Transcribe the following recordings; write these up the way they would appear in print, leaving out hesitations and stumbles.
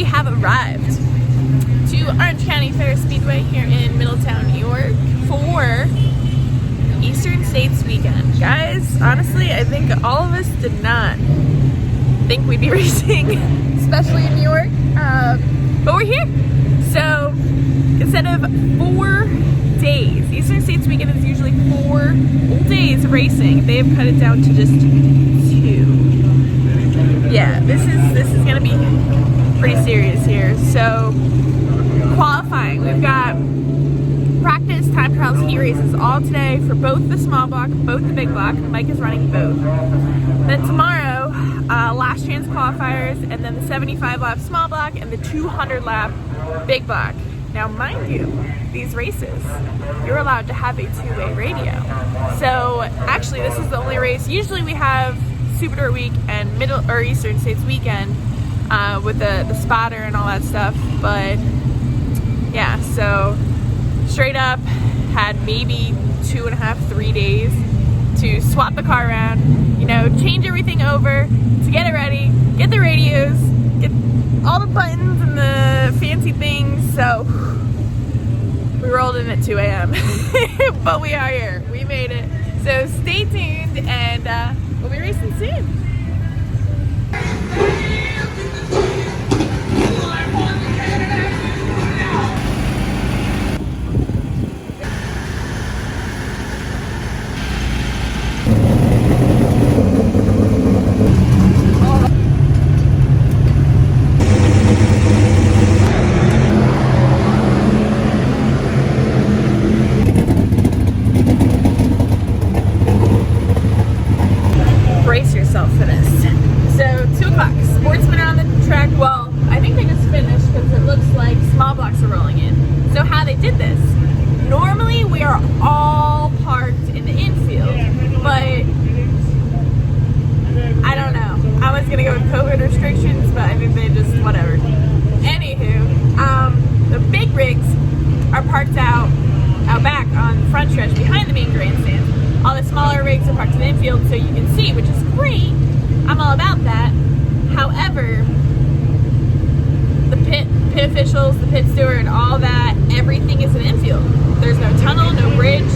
we have arrived to Orange County Fair Speedway here in Middletown, New York for Eastern States weekend. Guys, honestly, I think all of us did not think we'd be racing, especially in New York, but we're here. So instead of 4 days, Eastern States weekend is usually 4 full days of racing. They have cut it down to just 2. Yeah, this is gonna be pretty serious here. So qualifying, we've got practice, time trials, heat races all today for both the small block, both the big block. Mike is running both. Then tomorrow, last chance qualifiers, and then the 75 lap small block and the 200 lap big block. Now, mind you, these races, you're allowed to have a 2-way radio. So actually, this is the only race. Usually we have Super Dirt Week and Eastern States weekend with the spotter and all that stuff. But yeah, so straight up had maybe 2.5, 3 days to swap the car around, you know, change everything over to get it ready, get the radios, get all the buttons and the fancy things. So we rolled in at 2 a.m. but we are here. We made it. So stay tuned, and we'll be racing soon. Brace yourself for this. So 2 o'clock, sportsmen are on the track. Well, I think they just finished because it looks like small blocks are rolling in. So how they did this, normally we are all parked in the infield, but I don't know. I was gonna go with COVID restrictions, but I think they just, whatever. Anywho, the big rigs are parked out back on the front stretch behind the main grandstand. All the smaller rigs are parked in the infield so you can see, which is great. I'm all about that. However, the pit officials, the pit steward, all that, everything is in the infield. There's no tunnel, no bridge.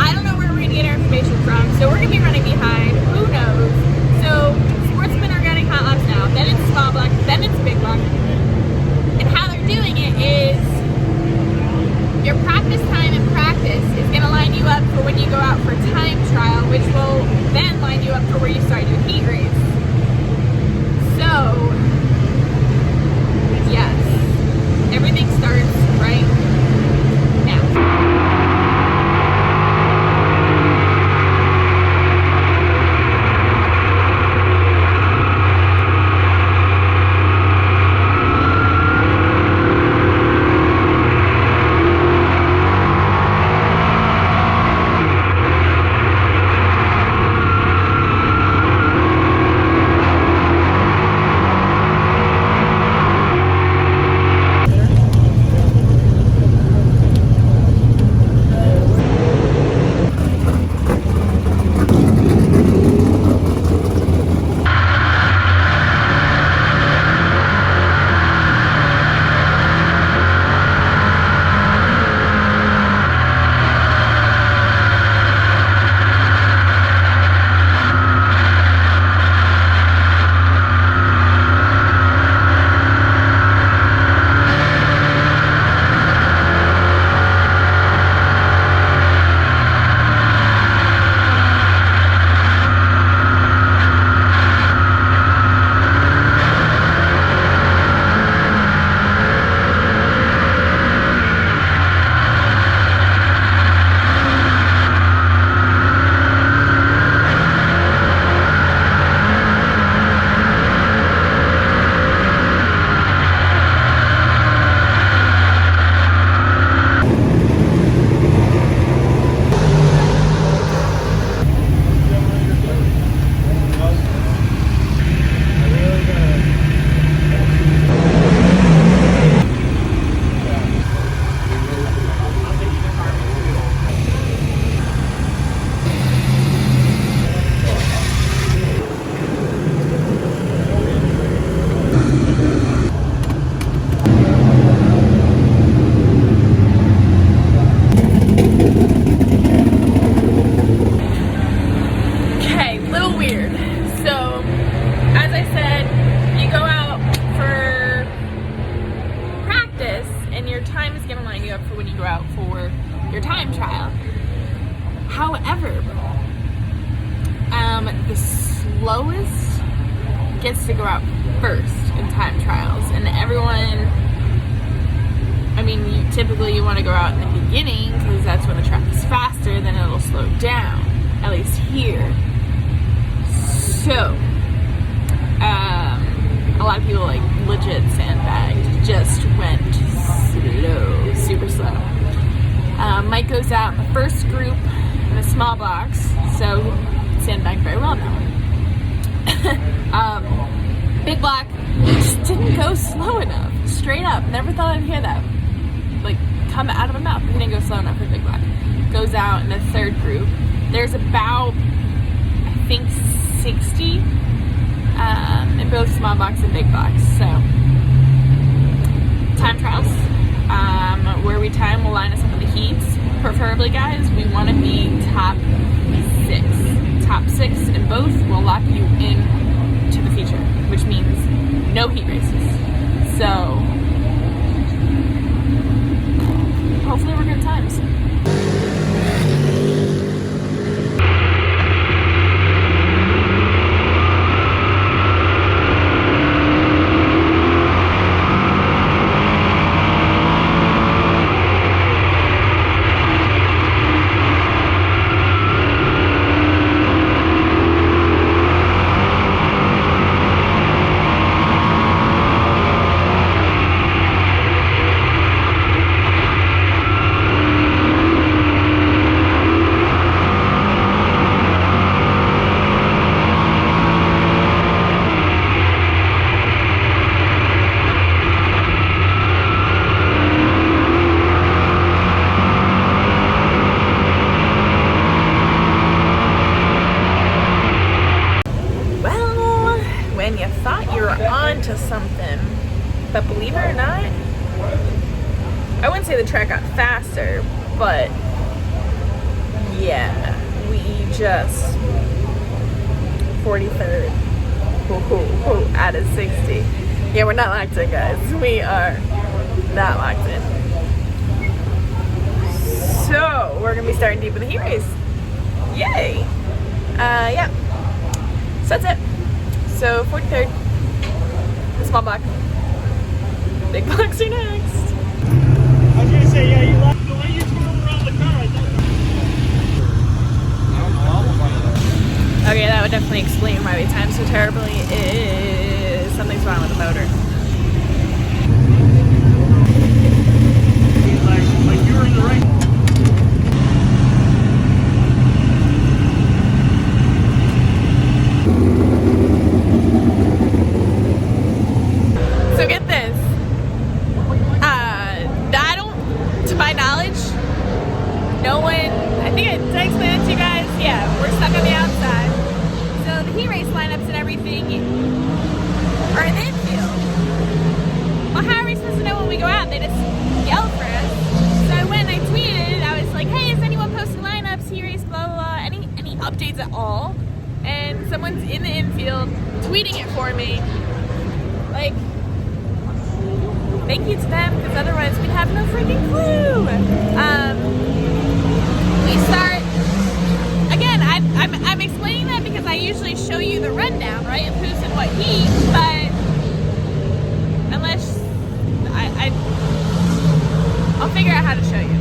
I don't know where we're gonna get our information from, so we're gonna be running behind. Who knows? So sportsmen are getting hot laps now. Then it's small block, then it's big block. And how they're doing it is your practice time in practice is going to line you up for when you go out for time trial, which will then line you up for where you start your heat race. So, yes, everything starts right now. typically you want to go out in the beginning because that's when the track is faster, then it'll slow down, at least here. So, a lot of people like legit sandbagged, just went slow, super slow. Mike goes out in the first group in a small box, so sandbagged very well now. Big Black just didn't go slow enough, straight up. Never thought I'd hear that like come out of my mouth. He didn't go slow enough for Big Black. Goes out in the third group. There's about, I think, 60 in both small box and big box. So time trials, where we time will line us up in the heats. Preferably, guys, we want to be top 6. Top 6 in both will lock you in to the feature, which means no heat races. So hopefully we're good times. But believe it or not, I wouldn't say the track got faster, but yeah, we just 43rd out of 60. Yeah, we're not locked in, guys. We are not locked in. So we're gonna be starting deep in the heat race. Yay! Yeah. So that's it. So 43rd, the small block. Big blocks are next. I was gonna say, yeah, you left the way you twirled around the car. I Okay, that would definitely explain why we timed so terribly. Is something's wrong with the motor. Like you were in the right. So get this. I don't, to my knowledge, no one, I think did I explain it to you guys? Yeah, we're stuck on the outside. So the heat race lineups and everything are in the infield. Well, how are we supposed to know when we go out? They just yell for us. So I went and I tweeted, I was like, hey, is anyone posting lineups, heat race, blah, blah, blah, any updates at all? And someone's in the infield tweeting it for me. Like, thank you to them, because otherwise we'd have no freaking clue. We start, again, I'm explaining that because I usually show you the rundown, right, of who's in what heat, but unless, I'll figure out how to show you.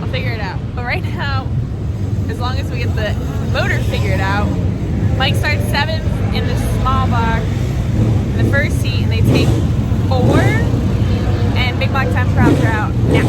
I'll figure it out. But right now, as long as we get the motor figured out, Mike starts 7th in the small box in the first heat, and they take 4. And Big Black time trials are out now.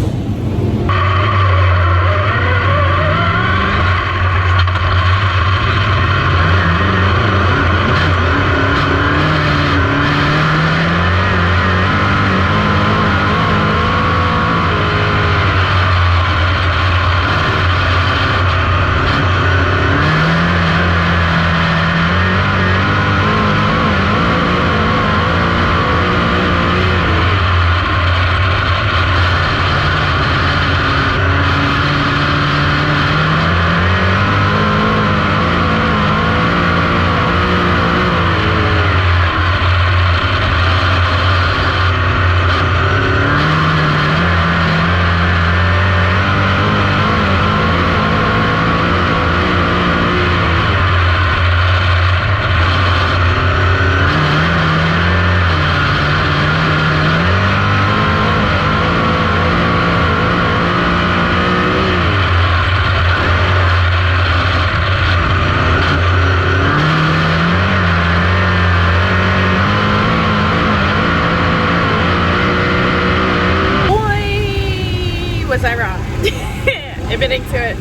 been into it.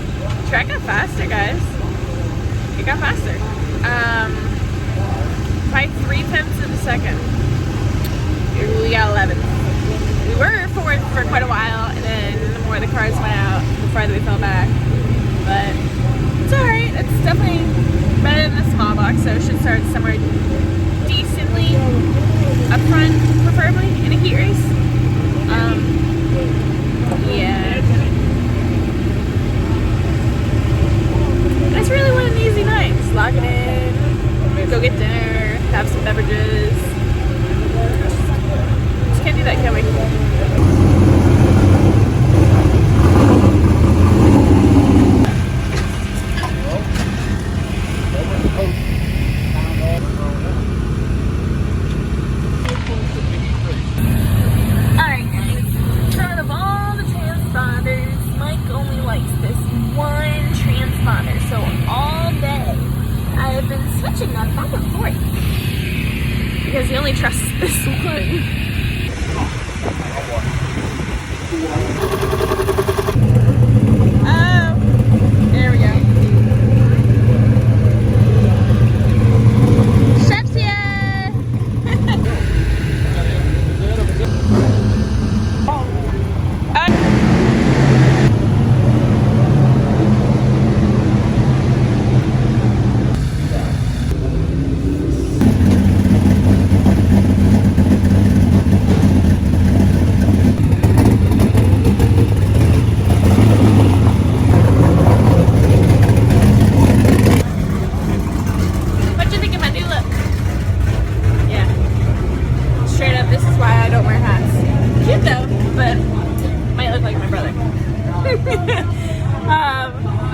Track got faster, guys. It got faster. By 0.3 of a second. We got 11. We were forward for quite a while, and then the more the cars went out, the farther we fell back. But it's alright. It's definitely better than a small box, so it should start somewhere decently up front, preferably in a heat race. Yeah. I just really want an easy night. Just lock it in, go get dinner, have some beverages. Just can't do that, can we? Alright guys, out of all the transponders, Mike only likes this one transponder. So all day I have been switching them back and forth because he only trusts this one. Oh, there we go. Chef's here!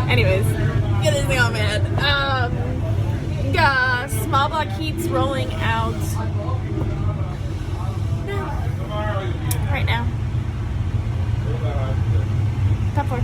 Anyways, get this thing all mad. Small block heats rolling out right now. Top 4.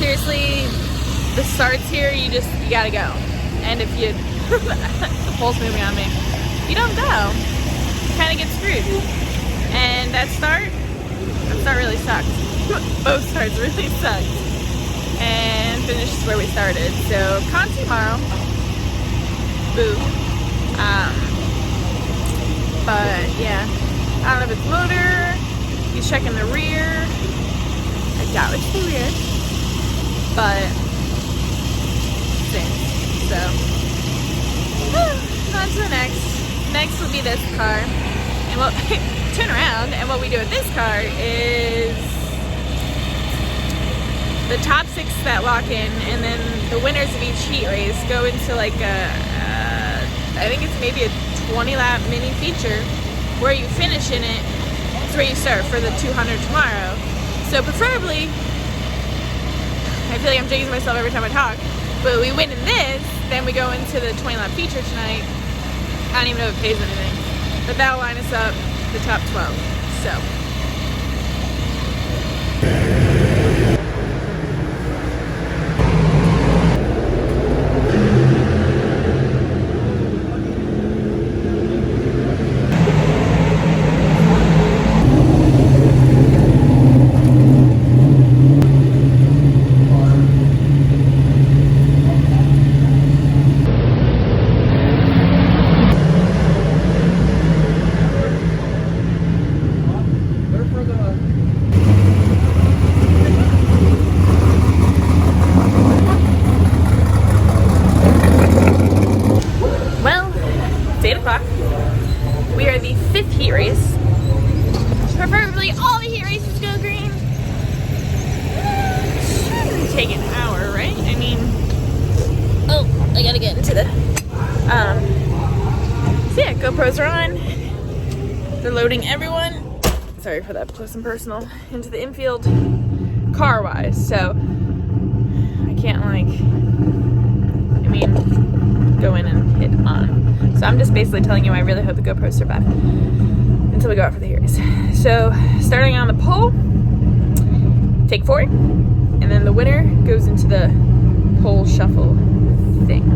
seriously, the starts here, you gotta go. And if you, the pole's moving on me. If you don't go, you kind of get screwed. And that start really sucked. Both starts really sucked. And finish is where we started. So, con tomorrow. Boo. But yeah, I don't know if it's motor. He's checking the rear. I doubt it's the rear. But, same. So, on to the next. Next will be this car. And we'll turn around, and what we do with this car is the top 6 that lock in, and then the winners of each heat race go into like I think it's maybe a 20-lap mini feature where you finish in it. It's where you start for the 200 tomorrow. So preferably, I feel like I'm jinxing myself every time I talk, but we win in this, then we go into the 20-lap feature tonight. I don't even know if it pays anything, but that'll line us up the top 12. So. We are the 5th heat race. Preferably all the heat races go green. Shouldn't take an hour, right? I mean, oh, I gotta get into the, so yeah, GoPros are on. They're loading everyone, sorry for that close and personal, into the infield car-wise. So, I can't go in and hit on. So I'm just basically telling you I really hope the GoPros survive until we go out for the heat race. So starting on the pole, take 4, and then the winner goes into the pole shuffle thing.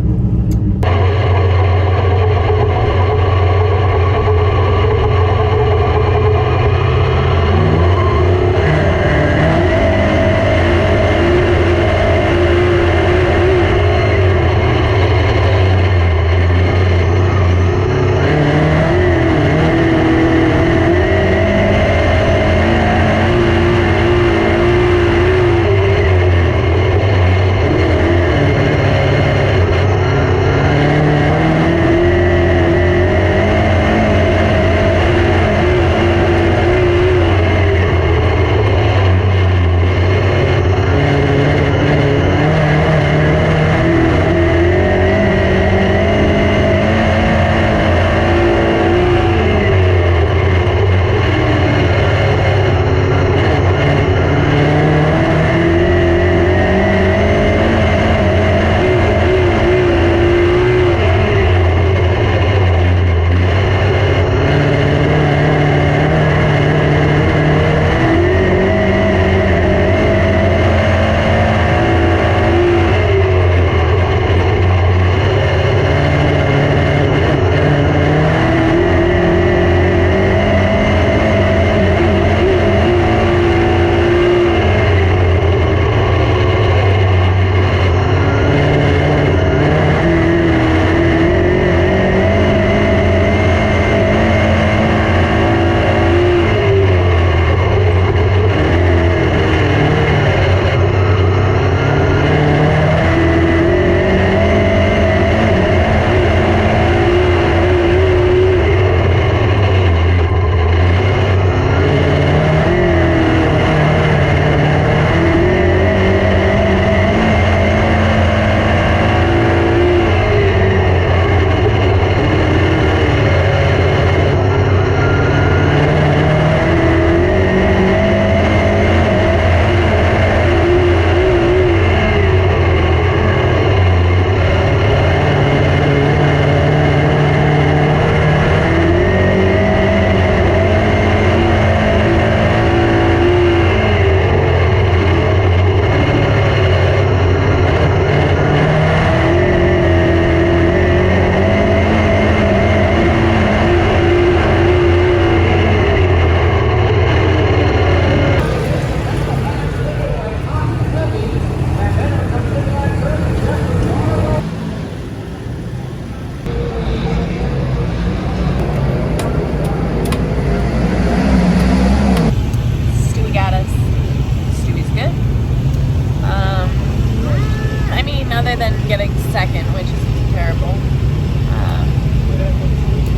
better than getting second, which is terrible.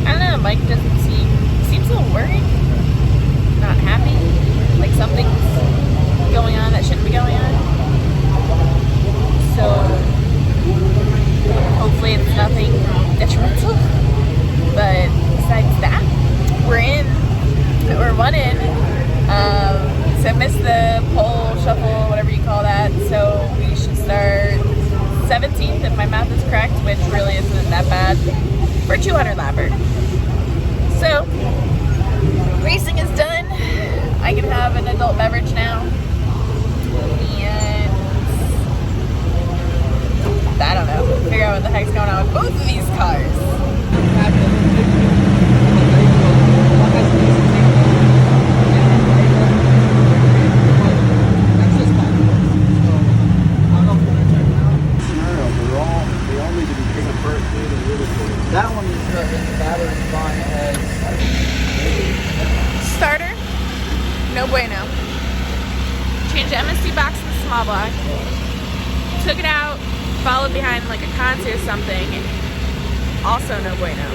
I don't know, Mike doesn't seems a little worried, not happy, like something's going on that shouldn't be going on. So hopefully it's nothing detrimental. But besides that, we're one in. So I missed the pole shuffle, whatever you call that. So we should start 17th if my math is correct, which really isn't that bad. For 200 lapper. So, racing is done. I can have an adult beverage now. And I don't know. Figure out what the heck's going on with both of these cars. That one is the battery fine as Starter, no bueno. Changed the MSC box to the small block. Took it out, followed behind like a concert or something. Also no bueno.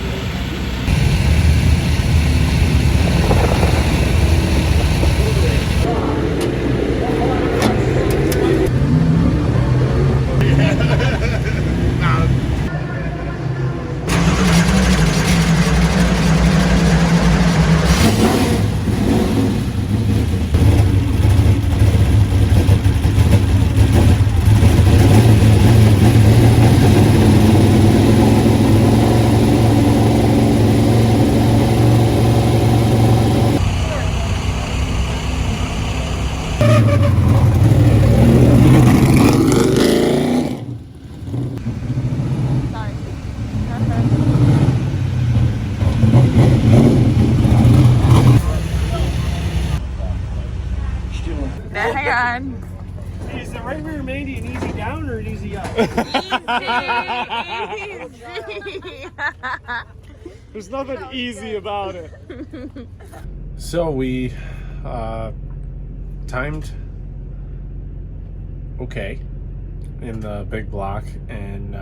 Hang on. Hey, is the right rear Mandee an easy down or an easy up? Easy. There's nothing easy about it. So we timed okay in the big block, and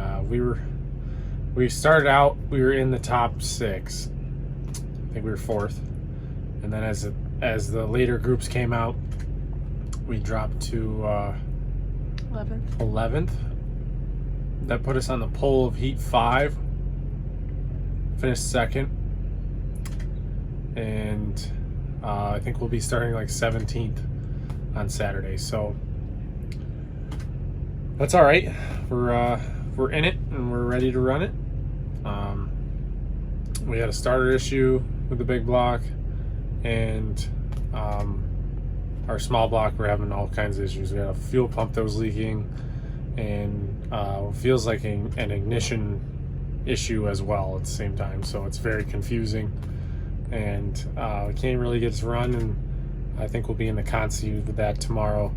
we started out, we were in the top 6. I think we were 4th, and then as the later groups came out, we dropped to 11th. That put us on the pole of heat 5. Finished 2nd, and I think we'll be starting like 17th on Saturday. So that's all right. We're in it and we're ready to run it. We had a starter issue with the big block, and our small block, we're having all kinds of issues. We had a fuel pump that was leaking, and it feels like an ignition issue as well at the same time. So it's very confusing, and we can't really get it to run. And I think we'll be in the consi with that tomorrow,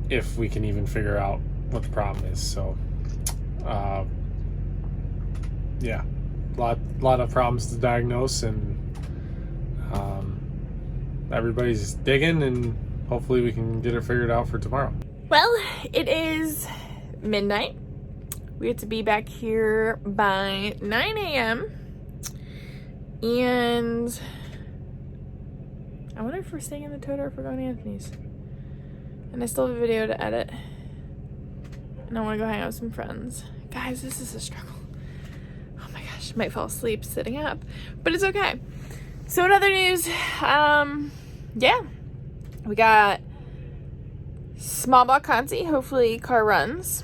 if we can even figure out what the problem is. So yeah, a lot of problems to diagnose, and everybody's digging, and hopefully we can get it figured out for tomorrow. Well, it is midnight. We have to be back here by 9 a.m. And I wonder if we're staying in the Toad or if we're going to Anthony's. And I still have a video to edit. And I want to go hang out with some friends. Guys, this is a struggle. Oh my gosh, I might fall asleep sitting up. But it's okay. So in other news, yeah, we got small block consi, hopefully car runs,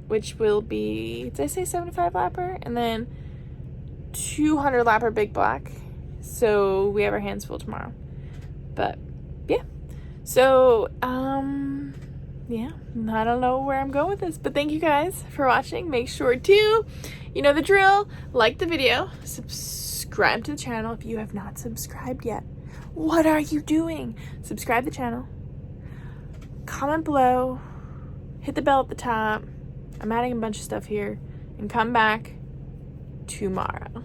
which will be, did I say 75 lapper? And then 200 lapper big block. So we have our hands full tomorrow. But yeah. So, yeah, I don't know where I'm going with this, but thank you guys for watching. Make sure to, you know the drill, like the video, subscribe to the channel if you have not subscribed yet. What are you doing? Subscribe to the channel, comment below, hit the bell at the top. I'm adding a bunch of stuff here, and come back tomorrow.